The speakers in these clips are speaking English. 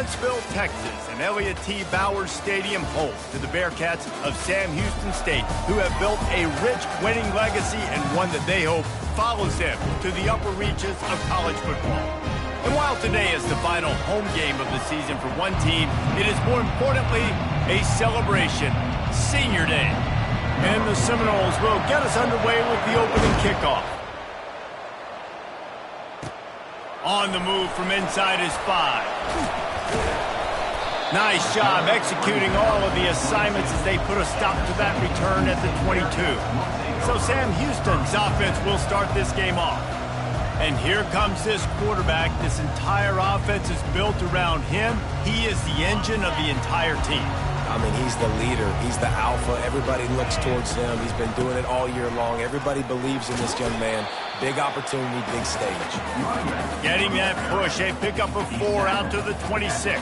Huntsville, Texas, and Elliott T. Bowers Stadium home to the Bearcats of Sam Houston State, who have built a rich winning legacy and one that they hope follows them to the upper reaches of college football. And while today is the final home game of the season for one team, it is more importantly a celebration, Senior Day. And the Seminoles will get us underway with the opening kickoff. On the move from inside his 5. Nice job executing all of the assignments as they put a stop to that return at the 22. So Sam Houston's offense will start this game off. And here comes this quarterback. This entire offense is built around him. He is the engine of the entire team. I mean, he's the leader. He's the alpha. Everybody looks towards him. He's been doing it all year long. Everybody believes in this young man. Big opportunity, big stage. Getting that push. A pickup of 4 out to the 26.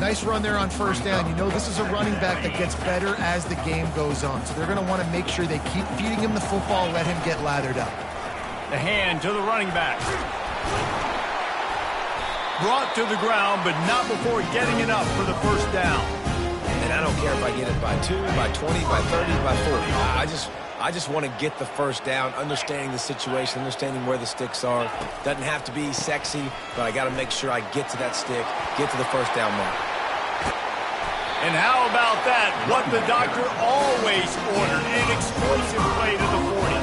Nice run there on first down. You know, this is a running back that gets better as the game goes on. So they're going to want to make sure they keep feeding him the football and let him get lathered up. The hand to the running back. Brought to the ground, but not before getting it up for the first down. And I don't care if I get it by 2, by 20, by 30, by 40. I just want to get the first down, understanding the situation, understanding where the sticks are. Doesn't have to be sexy, but I got to make sure I get to that stick, get to the first down mark. And how about that? What the doctor always ordered, an explosive play to the 40.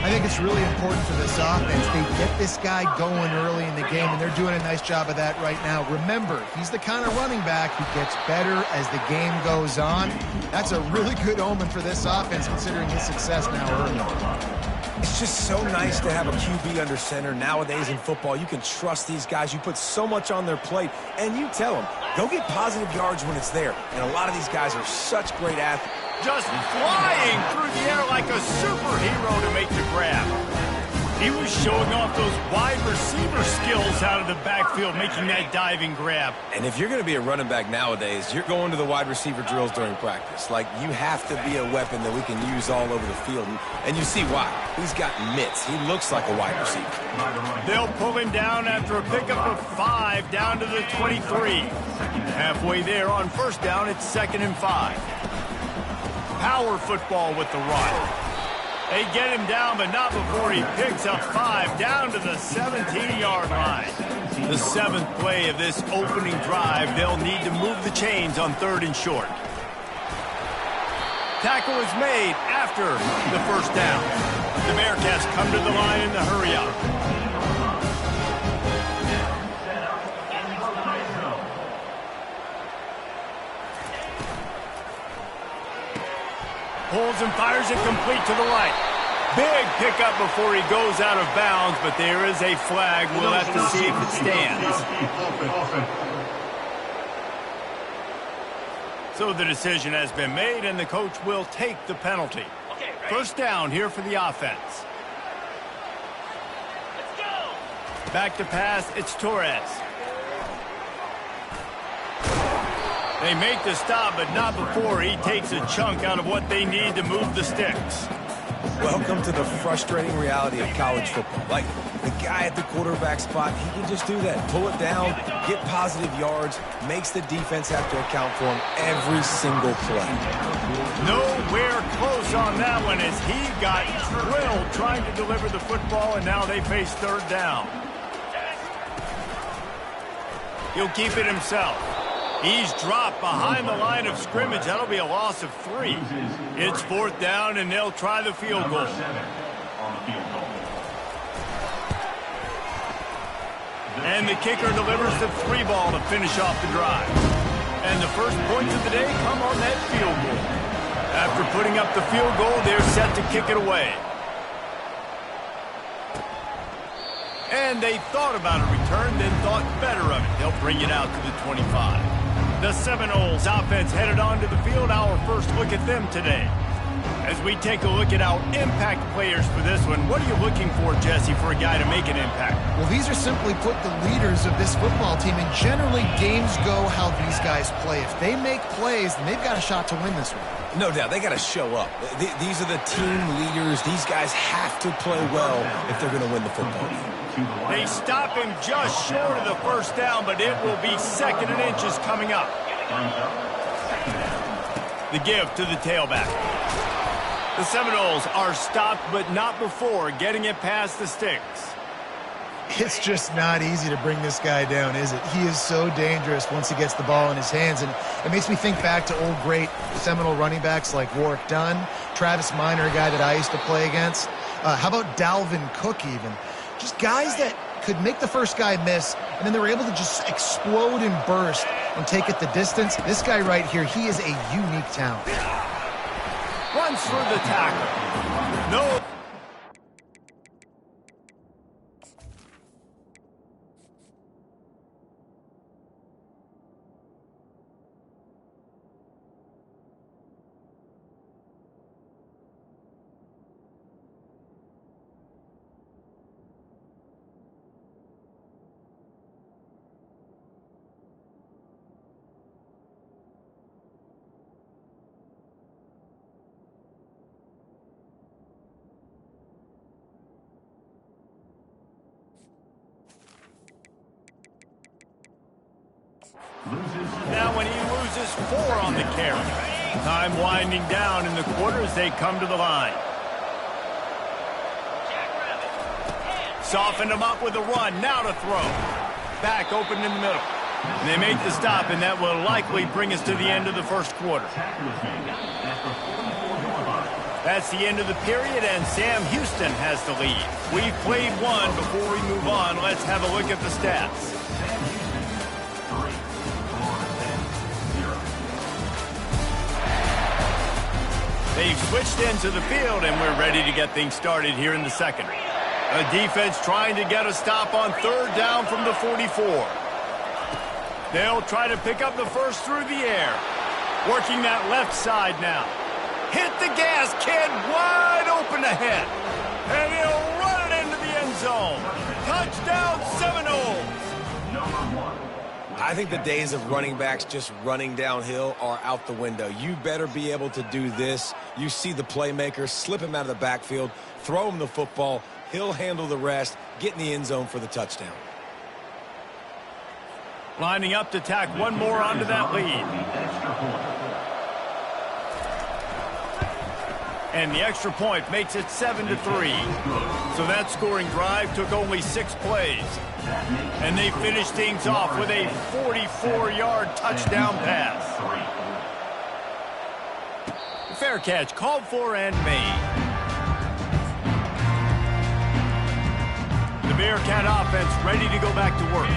I think it's really important for this offense. They get this guy going early in the game, and they're doing a nice job of that right now. Remember, he's the kind of running back who gets better as the game goes on. That's a really good omen for this offense, considering his success now early. It's just so nice to have a QB under center. Nowadays in football, you can trust these guys. You put so much on their plate, and you tell them, go get positive yards when it's there. And a lot of these guys are such great athletes. Just flying through the air like a superhero to make the grab. He was showing off those wide receiver skills out of the backfield, making that diving grab. And if you're going to be a running back nowadays, you're going to the wide receiver drills during practice. Like, you have to be a weapon that we can use all over the field. And you see why. He's got mitts. He looks like a wide receiver. They'll pull him down after a pickup of 5 down to the 23. Halfway there on first down, it's 2nd and 5. Power football with the run. They get him down, but not before he picks up 5 down to the 17-yard line. The 7th play of this opening drive, they'll need to move the chains on 3rd and short. Tackle is made after the first down. The Bearcats come to the line in the hurry-up. Pulls and fires it complete to the right. Big pickup before he goes out of bounds, but there is a flag. We'll have to see if it stands. So the decision has been made, and the coach will take the penalty. First down here for the offense. Back to pass, it's Torres. They make the stop, but not before he takes a chunk out of what they need to move the sticks. Welcome to the frustrating reality of college football. Like, the guy at the quarterback spot, he can just do that. Pull it down, get positive yards, makes the defense have to account for him every single play. Nowhere close on that one as he got drilled trying to deliver the football, and now they face 3rd down. He'll keep it himself. He's dropped behind the line of scrimmage. That'll be a loss of 3. It's 4th down, and they'll try the field goal. And the kicker delivers the 3 ball to finish off the drive. And the first points of the day come on that field goal. After putting up the field goal, they're set to kick it away. And they thought about a return, then thought better of it. They'll bring it out to the 25. The Seminoles offense headed onto the field. Our first look at them today. As we take a look at our impact players for this one, what are you looking for, Jesse, for a guy to make an impact? Well, these are simply put the leaders of this football team, and generally games go how these guys play. If they make plays, then they've got a shot to win this one. No doubt. They got to show up. These are the team leaders. These guys have to play well if they're going to win the football game. They stop him just short of the first down, but it will be 2nd and inches coming up. The give to the tailback. The Seminoles are stopped, but not before getting it past the sticks. It's just not easy to bring this guy down, is it? He is so dangerous once he gets the ball in his hands, and it makes me think back to old great Seminole running backs like Warwick Dunn, Travis Minor, a guy that I used to play against. How about Dalvin Cook even? Just guys that could make the first guy miss, and then they were able to just explode and burst and take it the distance. This guy right here, he is a unique talent. Runs through the tackle. No. Now when he loses 4 on the carry. Time winding down in the quarter as they come to the line. Soften him up with a run. Now to throw. Back open in the middle. And they make the stop, and that will likely bring us to the end of the first quarter. That's the end of the period, and Sam Houston has the lead. We've played one. Before we move on, let's have a look at the stats. They've switched into the field, and we're ready to get things started here in the second. A defense trying to get a stop on 3rd down from the 44. They'll try to pick up the first through the air. Working that left side now. Hit the gas, kid. Wide open ahead. And he'll run it into the end zone. Touchdown, Seminoles. I think the days of running backs just running downhill are out the window. You better be able to do this. You see the playmaker, slip him out of the backfield, throw him the football. He'll handle the rest, get in the end zone for the touchdown. Lining up to tack one more onto that lead. And the extra point makes it 7-3. So that scoring drive took only 6 plays. And they finished things off with a 44-yard touchdown pass. Fair catch called for and made. The Bearcat offense ready to go back to work.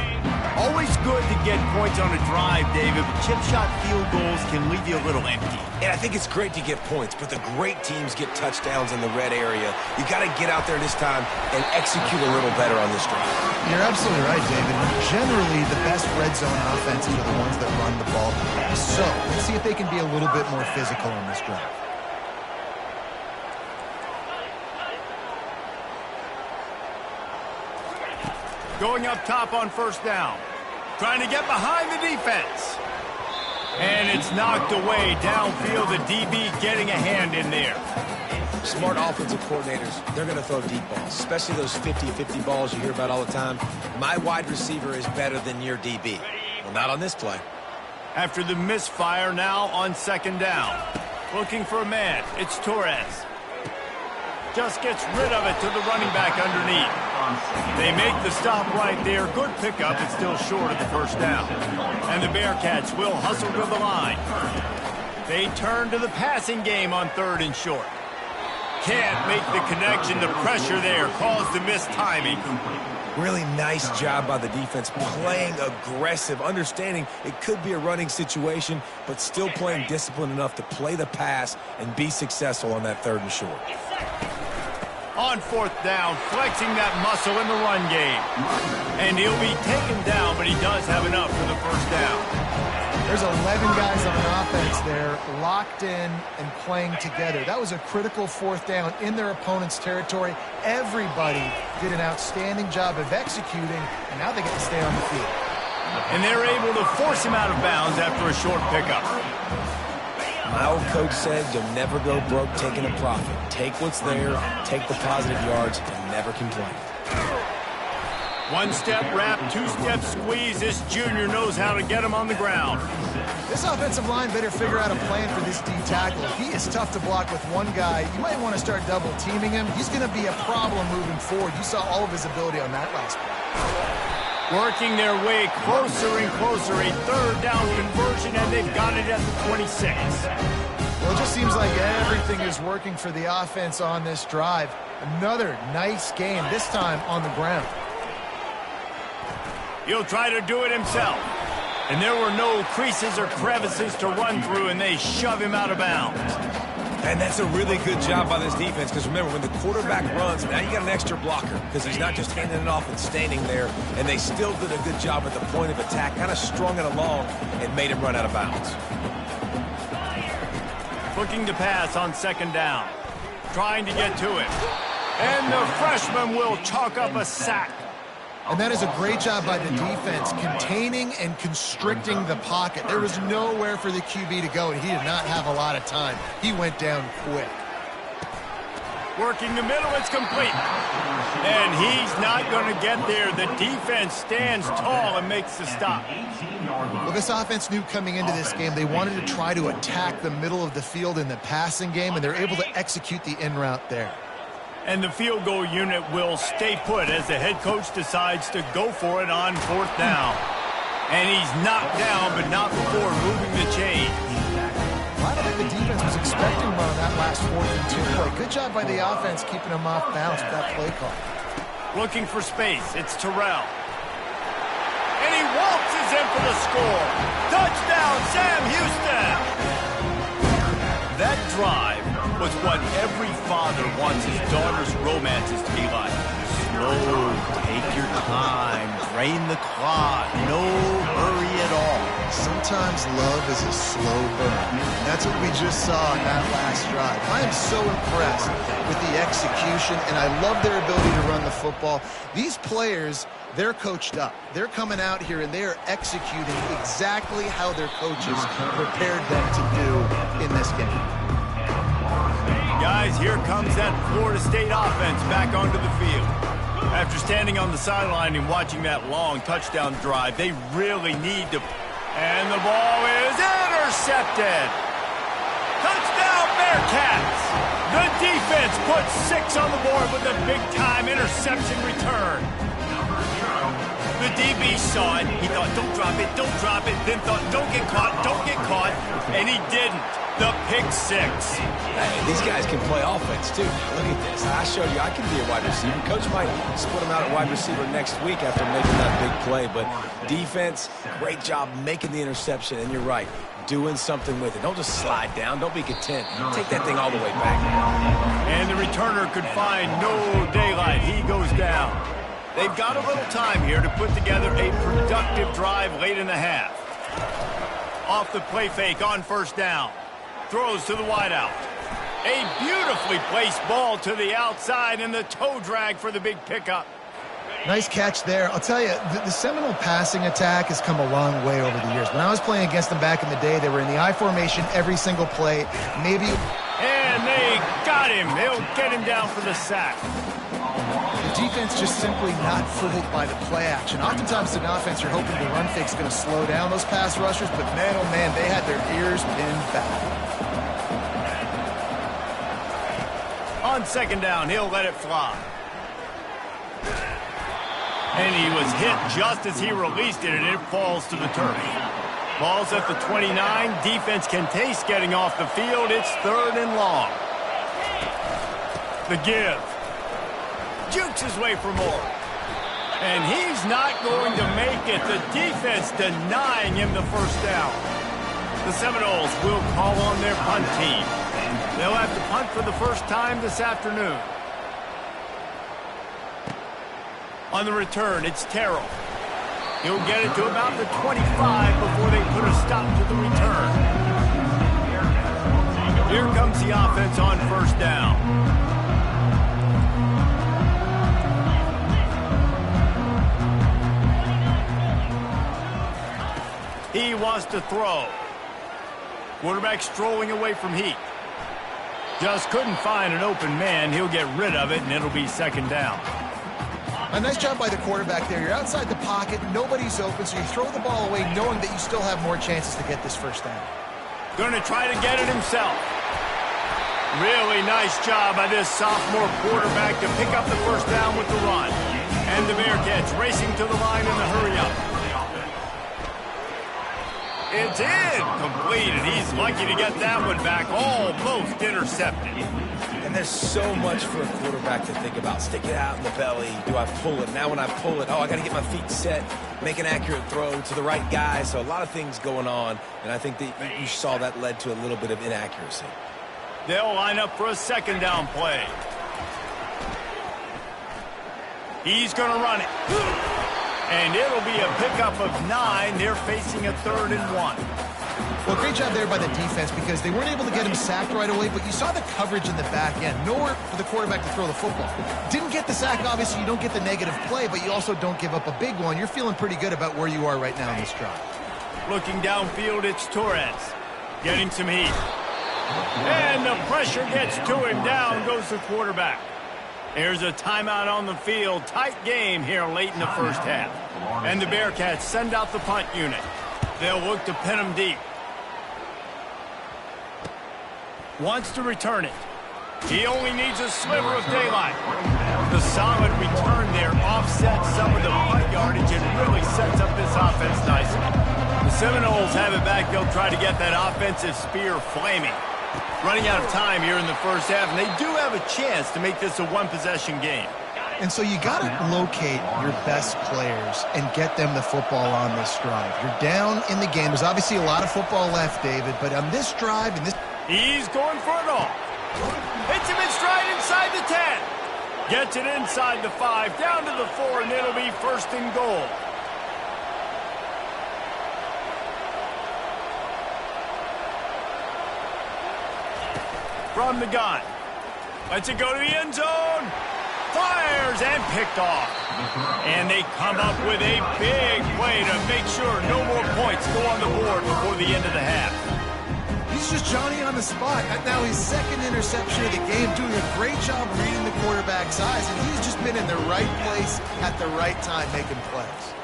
Always good to get points on a drive, David, but chip shot field goals can leave you a little empty. And I think it's great to get points, but the great teams get touchdowns in the red area. You got to get out there this time and execute a little better on this drive. You're absolutely right, David. Generally, the best red zone offenses are the ones that run the ball. So let's see if they can be a little bit more physical on this drive. Going up top on 1st down. Trying to get behind the defense. And it's knocked away downfield. The DB getting a hand in there. Smart offensive coordinators, they're going to throw deep balls, especially those 50-50 balls you hear about all the time. My wide receiver is better than your DB. Well, not on this play. After the misfire, now on 2nd down. Looking for a man. It's Torres. Just gets rid of it to the running back underneath. They make the stop right there. Good pickup. It's still short of the 1st down. And the Bearcats will hustle to the line. They turn to the passing game on 3rd and short. Can't make the connection. The pressure there caused the missed timing. Really nice job by the defense, playing aggressive, understanding it could be a running situation, but still playing disciplined enough to play the pass and be successful on that 3rd and short. On 4th down, flexing that muscle in the run game. And he'll be taken down, but he does have enough for the 1st down. There's 11 guys on offense there, locked in and playing together. That was a critical 4th down in their opponent's territory. Everybody did an outstanding job of executing, and now they get to stay on the field. And they're able to force him out of bounds after a short pickup. My old coach said you'll never go broke taking a profit. Take what's there, take the positive yards, and never complain. One-step wrap, two-step squeeze. This junior knows how to get him on the ground. This offensive line better figure out a plan for this D tackle. If he is tough to block with one guy, you might want to start double teaming him. He's going to be a problem moving forward. You saw all of his ability on that last play. Working their way closer and closer. A third down conversion, and they've got it at the 26. Well, it just seems like everything is working for the offense on this drive. Another nice game, this time on the ground. He'll try to do it himself. And there were no creases or crevices to run through, and they shove him out of bounds. And that's a really good job by this defense, because remember, when the quarterback runs, now you got an extra blocker, because he's not just handing it off and standing there, and they still did a good job at the point of attack, kind of strung it along and made him run out of bounds. Looking to pass on second down. Trying to get to it. And the freshman will chalk up a sack. And that is a great job by the defense, containing and constricting the pocket. There was nowhere for the QB to go, and he did not have a lot of time. He went down quick. Working the middle, it's complete. And he's not going to get there. The defense stands tall and makes the stop. Well, this offense knew coming into this game they wanted to try to attack the middle of the field in the passing game, and they're able to execute the in route there. And the field goal unit will stay put as the head coach decides to go for it on fourth down. And he's knocked down, but not before moving the chain. I don't think the defense was expecting one on that last 4th and 2 play. Good job by the offense keeping him off balance with that play call. Looking for space. It's Terrell. And he waltzes in for the score. Touchdown, Sam Houston! That drive was what every father wants his daughter's romances to be like. Slow, take your time, drain the clock, no hurry at all. Sometimes love is a slow burn. That's what we just saw in that last drive. I am so impressed with the execution, and I love their ability to run the football. These players, they're coached up. They're coming out here, and they are executing exactly how their coaches prepared them to do in this game. Guys, here comes that Florida State offense back onto the field. After standing on the sideline and watching that long touchdown drive, they really need to... And the ball is intercepted! Touchdown, Bearcats! The defense puts 6 on the board with a big-time interception return. The DB saw it. He thought, don't drop it, then thought, don't get caught, and he didn't. The pick 6. Hey, these guys can play offense, too. Now, look at this. I showed you I can be a wide receiver. Coach might split him out at wide receiver next week after making that big play. But defense, great job making the interception. And you're right, doing something with it. Don't just slide down. Don't be content. Take that thing all the way back. And the returner could find no daylight. He goes down. They've got a little time here to put together a productive drive late in the half. Off the play fake on first down. Throws to the wideout. A beautifully placed ball to the outside and the toe drag for the big pickup. Nice catch there. I'll tell you, the Seminole passing attack has come a long way over the years. When I was playing against them back in the day, they were in the I formation every single play. Maybe... And they got him. They'll get him down for the sack. The defense just simply not fooled by the play action. Oftentimes an offense, you're hoping the run fake's going to slow down those pass rushers, but man, oh man, they had their ears pinned back. On second down, he'll let it fly. And he was hit just as he released it, and it falls to the turf. Ball's at the 29. Defense can taste getting off the field. It's 3rd and long. The give. Jukes his way for more. And he's not going to make it. The defense denying him the first down. The Seminoles will call on their punt team. They'll have to punt for the first time this afternoon. On the return, it's Terrell. He'll get it to about the 25 before they put a stop to the return. Here comes the offense on first down. He wants to throw. Quarterback strolling away from Heat. Just couldn't find an open man. He'll get rid of it, and it'll be second down. A nice job by the quarterback there. You're outside the pocket, nobody's open, so you throw the ball away knowing that you still have more chances to get this first down. Going to try to get it himself. Really nice job by this sophomore quarterback to pick up the first down with the run. And the Bearcats racing to the line in the hurry-up. It's in. Completed. He's lucky to get that one back. Almost intercepted. And there's so much for a quarterback to think about. Stick it out in the belly. Do I pull it? Now when I pull it, I got to get my feet set, make an accurate throw to the right guy. So a lot of things going on, and I think that you saw that led to a little bit of inaccuracy. They'll line up for a second down play. He's going to run it. And it'll be a pickup of 9. They're facing a 3rd and 1. Well, great job there by the defense because they weren't able to get him sacked right away, but you saw the coverage in the back end. Nowhere for the quarterback to throw the football. Didn't get the sack, obviously. You don't get the negative play, but you also don't give up a big one. You're feeling pretty good about where you are right now in this drive. Looking downfield, it's Torres. Getting some heat. And the pressure gets to him. Down goes the quarterback. There's a timeout on the field. Tight game here late in the first half. And the Bearcats send out the punt unit. They'll look to pin him deep. Wants to return it. He only needs a sliver of daylight. The solid return there offsets some of the punt yardage and really sets up this offense nicely. The Seminoles have it back. They'll try to get that offensive spear flaming. Running out of time here in the first half, and they do have a chance to make this a one-possession game. And so you got to locate your best players and get them the football on this drive. You're down in the game. There's obviously a lot of football left, David, but on this drive and this... He's going for it all. Hits him in stride inside the 10. Gets it inside the 5, down to the 4, and it'll be 1st and goal. From the gun. Lets it go to the end zone. Fires and picked off. And they come up with a big play to make sure no more points go on the board before the end of the half. He's just Johnny on the spot. Now his 2nd interception of the game, doing a great job reading the quarterback's eyes, and he's just been in the right place at the right time making plays.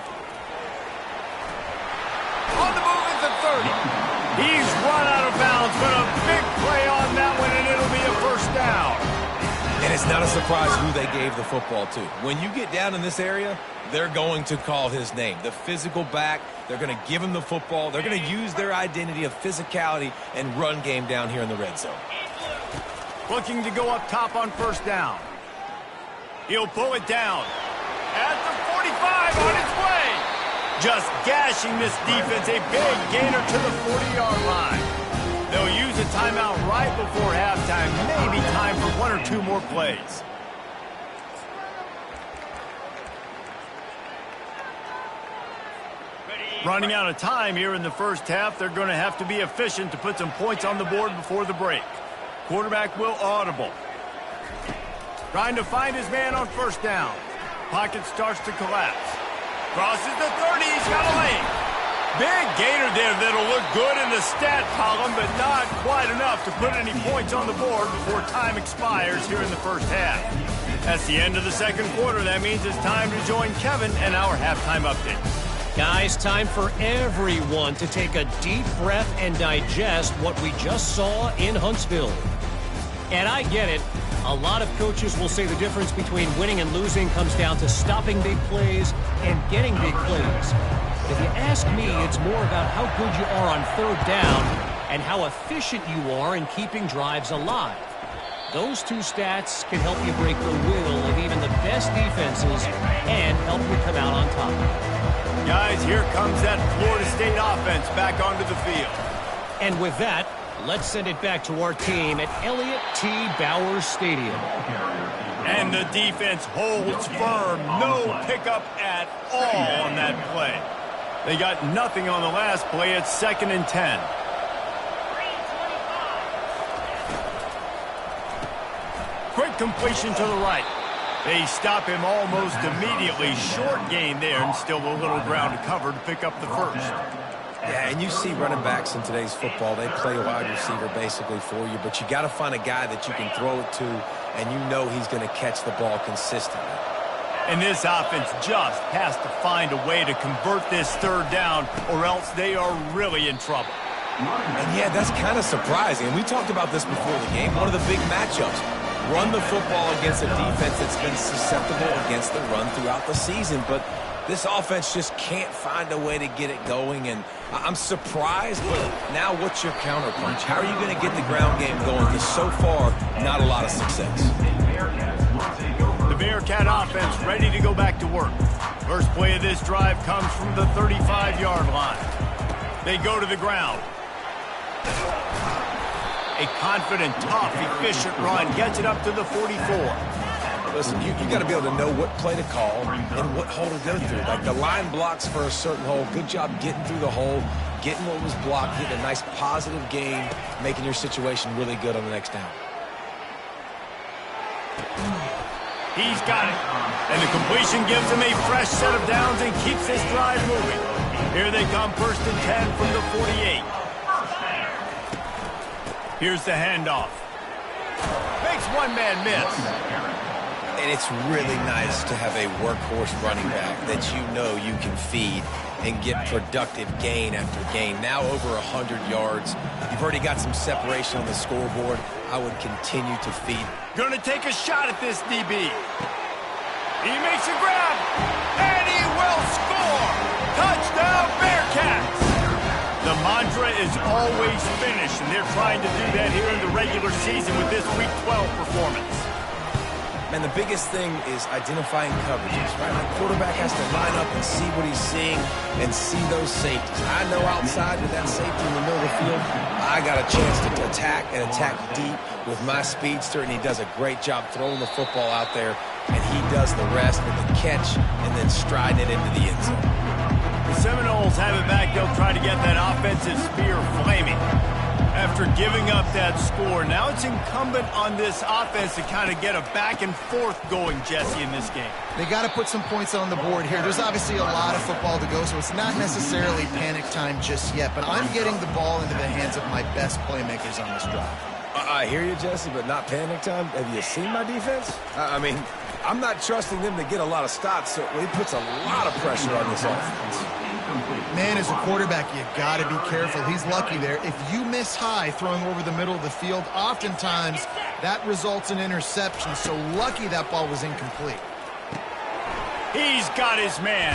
On the move at the 30. He's run out of bounds, but a big play on that one, and it'll be a 1st down. And it's not a surprise who they gave the football to. When you get down in this area, they're going to call his name. The physical back, they're going to give him the football. They're going to use their identity of physicality and run game down here in the red zone. Looking to go up top on 1st down. He'll pull it down. At the 45 on its way. Just gashing this defense, a big gainer to the 40-yard line. They'll use a timeout right before halftime, maybe time for 1 or 2 more plays. Running out of time here in the first half, they're going to have to be efficient to put some points on the board before the break. Quarterback will audible. Trying to find his man on 1st down. Pocket starts to collapse. Crosses the 30, he's got a lane. Big gainer there that'll look good in the stat column, but not quite enough to put any points on the board before time expires here in the first half. That's the end of the 2nd quarter. That means it's time to join Kevin and our halftime update. Guys, time for everyone to take a deep breath and digest what we just saw in Huntsville. And I get it. A lot of coaches will say the difference between winning and losing comes down to stopping big plays and getting big plays. But if you ask me, it's more about how good you are on 3rd down and how efficient you are in keeping drives alive. Those 2 stats can help you break the will of even the best defenses and help you come out on top. Guys, here comes that Florida State offense back onto the field. And with that, let's send it back to our team at Elliott T. Bowers Stadium. And the defense holds firm. No pickup at all on that play. They got nothing on the last play. It's 2nd and 10. Quick completion to the right. They stop him almost immediately. Short gain there, and still a little ground to cover to pick up the 1st. Yeah, and you see running backs in today's football, they play a wide receiver basically for you, but you got to find a guy that you can throw it to, and you know he's going to catch the ball consistently. And this offense just has to find a way to convert this third down, or else they are really in trouble. And yeah, that's kind of surprising. And we talked about this before the game. One of the big matchups. Run the football against a defense that's been susceptible against the run throughout the season. But this offense just can't find a way to get it going. And I'm surprised, but now what's your counterpunch? How are you going to get the ground game going? Because so far, not a lot of success. The Bearcat offense ready to go back to work. First play of this drive comes from the 35-yard line. They go to the ground. A confident, tough, efficient run gets it up to the 44. Listen, you got to be able to know what play to call and what hole to go through. Like the line blocks for a certain hole. Good job getting through the hole, getting what was blocked, getting a nice positive gain, making your situation really good on the next down. He's got it. And the completion gives him a fresh set of downs and keeps this drive moving. Here they come, 1st and 10 from the 48. Here's the handoff. Makes one man miss. And it's really nice to have a workhorse running back that you know you can feed and get productive gain after gain. Now over 100 yards. You've already got some separation on the scoreboard. I would continue to feed. Gonna take a shot at this DB. He makes a grab, and he will score! Touchdown, Bearcats! The mantra is always finish, and they're trying to do that here in the regular season with this Week 12 performance. And the biggest thing is identifying coverages, right? The quarterback has to line up and see what he's seeing and see those safeties. I know outside with that safety in the middle of the field, I got a chance to attack and attack deep with my speedster, and he does a great job throwing the football out there, and he does the rest with the catch and then striding it into the end zone. The Seminoles have it back. They'll try to get that offensive spear flaming. After giving up that score, now it's incumbent on this offense to kind of get a back and forth going, Jesse, in this game. They got to put some points on the board here. There's obviously a lot of football to go, so it's not necessarily panic time just yet, but I'm getting the ball into the hands of my best playmakers on this drive. I hear you, Jesse, but not panic time. Have you seen my defense? I mean, I'm not trusting them to get a lot of stops, so it puts a lot of pressure on this offense. Man, as a quarterback, you got to be careful. He's lucky there. If you miss high throwing over the middle of the field, oftentimes that results in interception, so lucky that ball was incomplete. He's got his man.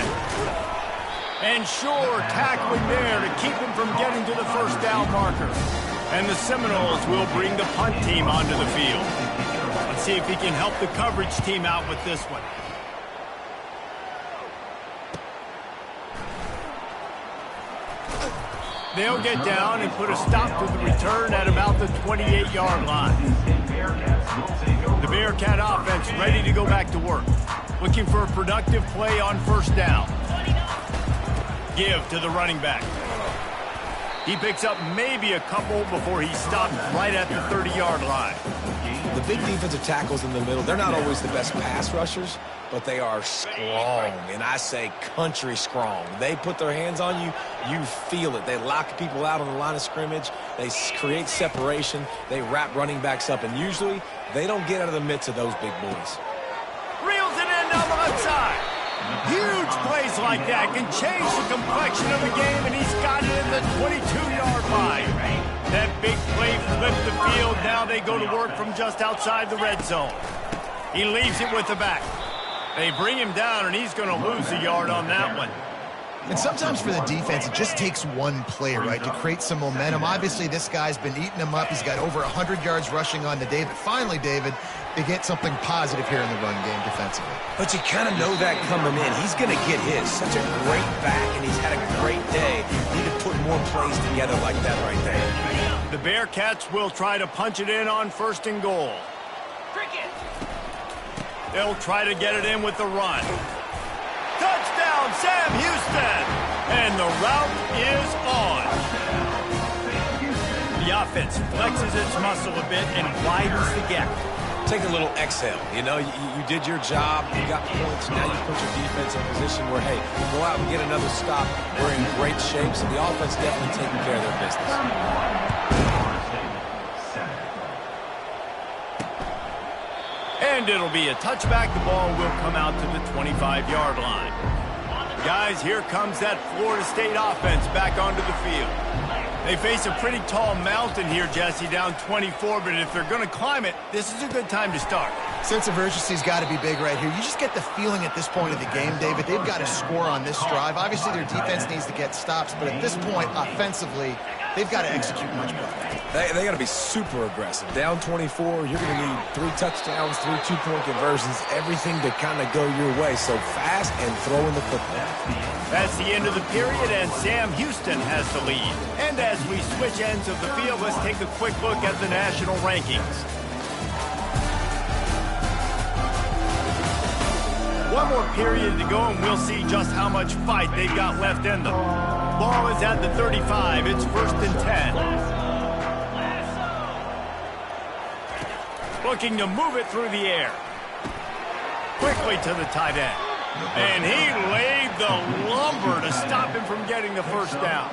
And sure, tackling there to keep him from getting to the first down marker. And the Seminoles will bring the punt team onto the field. Let's see if he can help the coverage team out with this one. They'll get down and put a stop to the return at about the 28-yard line. The Bearcat offense ready to go back to work. Looking for a productive play on 1st down. Give to the running back. He picks up maybe a couple before he's stopped right at the 30-yard line. The big defensive tackles in the middle, they're not always the best pass rushers, but they are strong, and I say country strong. They put their hands on you, you feel it. They lock people out on the line of scrimmage. They create separation. They wrap running backs up, and usually they don't get out of the midst of those big boys. Reels it in down the left side. Huge plays like that can change the complexion of the game, and he's got it in the 22-yard line. That big play flipped the field. Now they go to work from just outside the red zone. He leaves it with the back. They bring him down, and he's going to lose a yard on that one. And sometimes for the defense, it just takes one play, right, to create some momentum. Obviously, this guy's been eating him up. He's got over 100 yards rushing on the day. But finally, David, they get something positive here in the run game defensively. But you kind of know that coming in. He's going to get his. Such a great back, and he's had a great day. Need to put more plays together like that right there. The Bearcats will try to punch it in on 1st and goal. They'll try to get it in with the run. Touchdown, Sam Houston! And the route is on. The offense flexes its muscle a bit and widens the gap. Take a little exhale. You know, you did your job. You got points. Now you put your defense in a position where, hey, go out and get another stop. We're in great shape, so the offense definitely taking care of their business. And And it'll be a touchback. The ball will come out to the 25-yard line. Guys, here comes that Florida State offense back onto the field. They face a pretty tall mountain here, Jesse, down 24, but if they're going to climb it, this is a good time to start. Sense of urgency's got to be big right here. You just get the feeling at this point of the game, David, they've got to score on this drive. Obviously, their defense needs to get stops, but at this point, offensively, they've got to execute much better. They got to be super aggressive. Down 24, you're going to need 3 touchdowns, 3 two-point conversions, everything to kind of go your way. So fast and throwing the football. That's the end of the period, and Sam Houston has the lead. And as we switch ends of the field, let's take a quick look at the national rankings. One more period to go, and we'll see just how much fight they've got left in them. Ball is at the 35. It's 1st and 10. Looking to move it through the air. Quickly to the tight end. And he laid the lumber to stop him from getting the first down.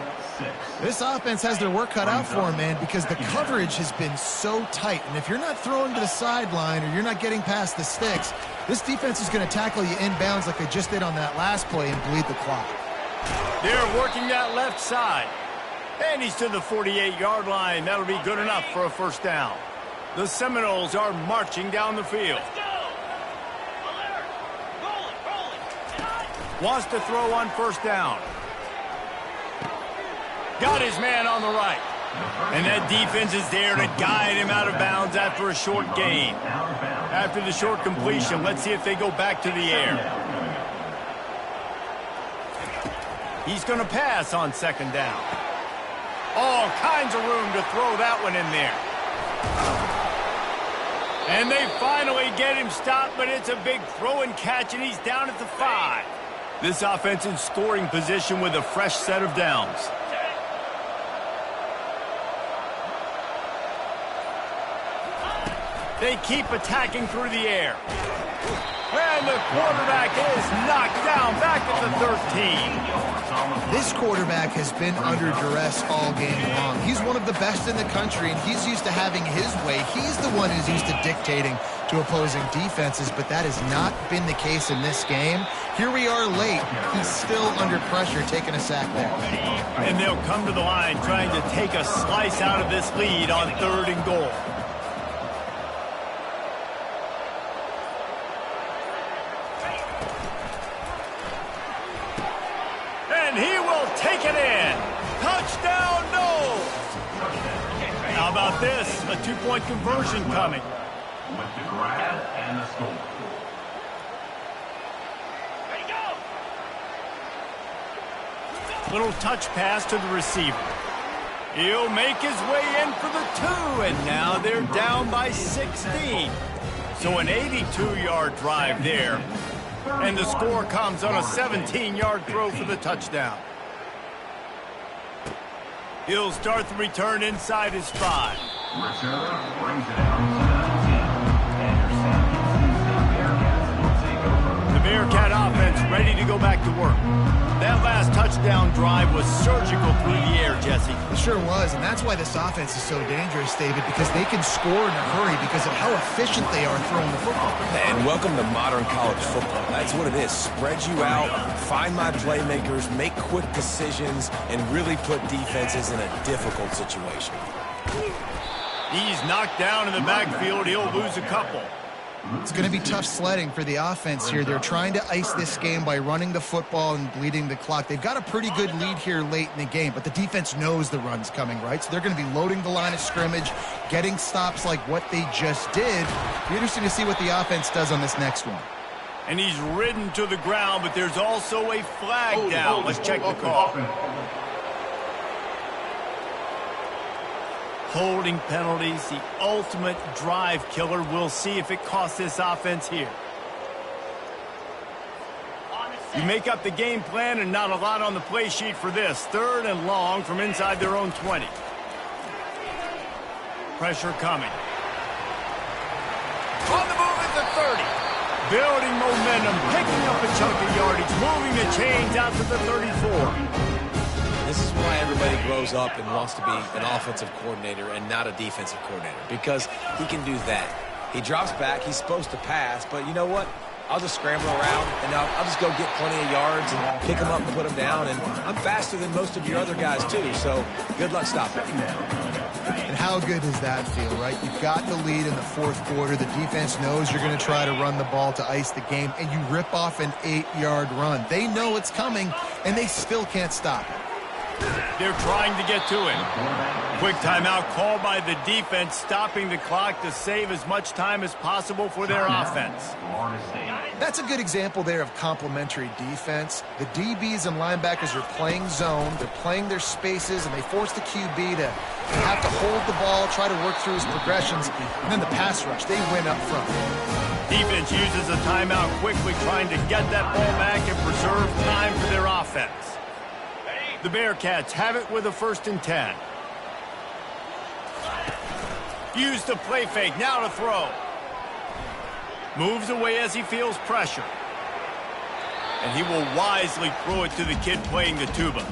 This offense has their work cut out for them, man, because the coverage has been so tight. And if you're not throwing to the sideline or you're not getting past the sticks, this defense is going to tackle you inbounds like they just did on that last play and bleed the clock. They're working that left side. And he's to the 48-yard line. That'll be good enough for a first down. The Seminoles are marching down the field. Wants to throw on first down. Got his man on the right. And that defense is there to guide him out of bounds after a short gain. After the short completion, let's see if they go back to the air. He's going to pass on second down. All kinds of room to throw that one in there. And they finally get him stopped, but it's a big throw and catch, and he's down at the 5. This offense in scoring position with a fresh set of downs. They keep attacking through the air. And the quarterback is knocked down back at the 13. This quarterback has been under duress all game long. He's one of the best in the country, and he's used to having his way. He's the one who's used to dictating to opposing defenses, but that has not been the case in this game. Here we are late. He's still under pressure, taking a sack there. And they'll come to the line trying to take a slice out of this lead on 3rd and goal. And he will take it in. Touchdown, Noles. How about this? A 2-point conversion coming. With the grab and the score. Little touch pass to the receiver. He'll make his way in for the 2, and now they're down by 16. So an 82-yard drive there. And the score comes on a 17-yard throw for the touchdown. He'll start the return inside his 5. Returner brings it out. The Bearcat offense ready to go back to work. That last touchdown drive was surgical through the air, Jesse. It sure was, and that's why this offense is so dangerous, David, because they can score in a hurry because of how efficient they are throwing the football. And welcome to modern college football. That's what it is. Spread you out, find my playmakers, make quick decisions, and really put defenses in a difficult situation. He's knocked down in the backfield. He'll lose a couple. It's going to be tough sledding for the offense here. They're trying to ice this game by running the football and bleeding the clock. They've got a pretty good lead here late in the game, but the defense knows the run's coming, right? So they're going to be loading the line of scrimmage, getting stops like what they just did. It'll be interesting to see what the offense does on this next one. And he's ridden to the ground, but there's also a flag down. Let's check the call. Holding penalties, the ultimate drive killer. We'll see if it costs this offense here. You make up the game plan and not a lot on the play sheet for this. 3rd and long from inside their own 20. Pressure coming. On the move at the 30. Building momentum, picking up a chunk of yardage, moving the chains out to the 34. This is why everybody grows up and wants to be an offensive coordinator and not a defensive coordinator, because he can do that. He drops back. He's supposed to pass, but you know what? I'll just scramble around, and I'll just go get plenty of yards and pick him up and put him down. And I'm faster than most of your other guys, too, so good luck stopping. And how good does that feel, right? You've got the lead in the fourth quarter. The defense knows you're going to try to run the ball to ice the game, and you rip off an 8-yard run. They know it's coming, and they still can't stop it. They're trying to get to it. Quick timeout called by the defense, stopping the clock to save as much time as possible for their offense. That's a good example there of complementary defense. The DBs and linebackers are playing zone. They're playing their spaces, and they force the QB to have to hold the ball, try to work through his progressions, and then the pass rush, they win up front. Defense uses a timeout quickly, trying to get that ball back and preserve time for their offense. The Bearcats have it with a 1st and 10. Use the play fake, now to throw. Moves away as he feels pressure. And he will wisely throw it to the kid playing the tuba.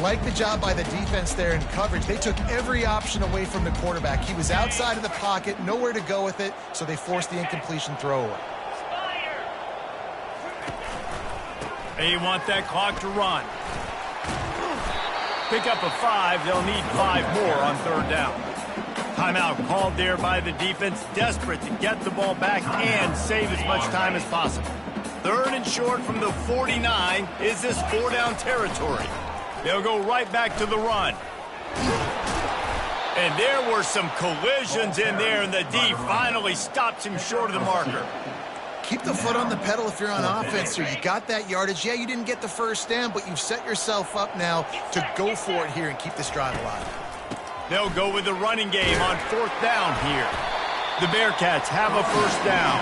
Like the job by the defense there in coverage. They took every option away from the quarterback. He was outside of the pocket, nowhere to go with it, so they forced the incompletion throwaway. They want that clock to run. Pick up a 5. They'll need 5 more on 3rd down. Timeout called there by the defense, desperate to get the ball back and save as much time as possible. 3rd and short from the 49. Is this 4-down territory? They'll go right back to the run. And there were some collisions in there, and the D finally stops him short of the marker. Keep the foot on the pedal if you're on offense here. You got that yardage. Yeah, you didn't get the 1st down, but you've set yourself up now to go for it here and keep this drive alive. They'll go with the running game on 4th down here. The Bearcats have a 1st down.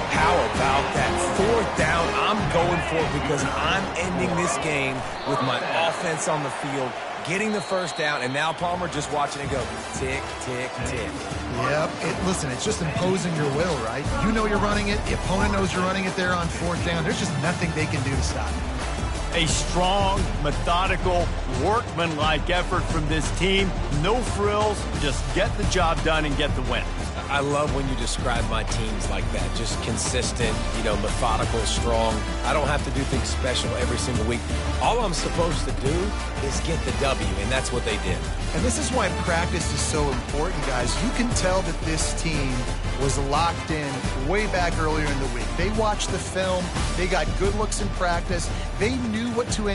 How about that 4th down? I'm going for it because I'm ending this game with my offense on the field, getting the 1st down, and now Palmer just watching it go tick, tick, tick. Yep. Listen, it's just imposing your will, right? You know you're running it. The opponent knows you're running it there on 4th down. There's just nothing they can do to stop it. A strong, methodical, workmanlike effort from this team. No frills, just get the job done and get the win. I love when you describe my teams like that. Just consistent, methodical, strong. I don't have to do things special every single week. All I'm supposed to do is get the W, and that's what they did. And this is why practice is so important, guys. You can tell that this team was locked in way back earlier in the week. They watched the film. They got good looks in practice. They knew what to anticipate.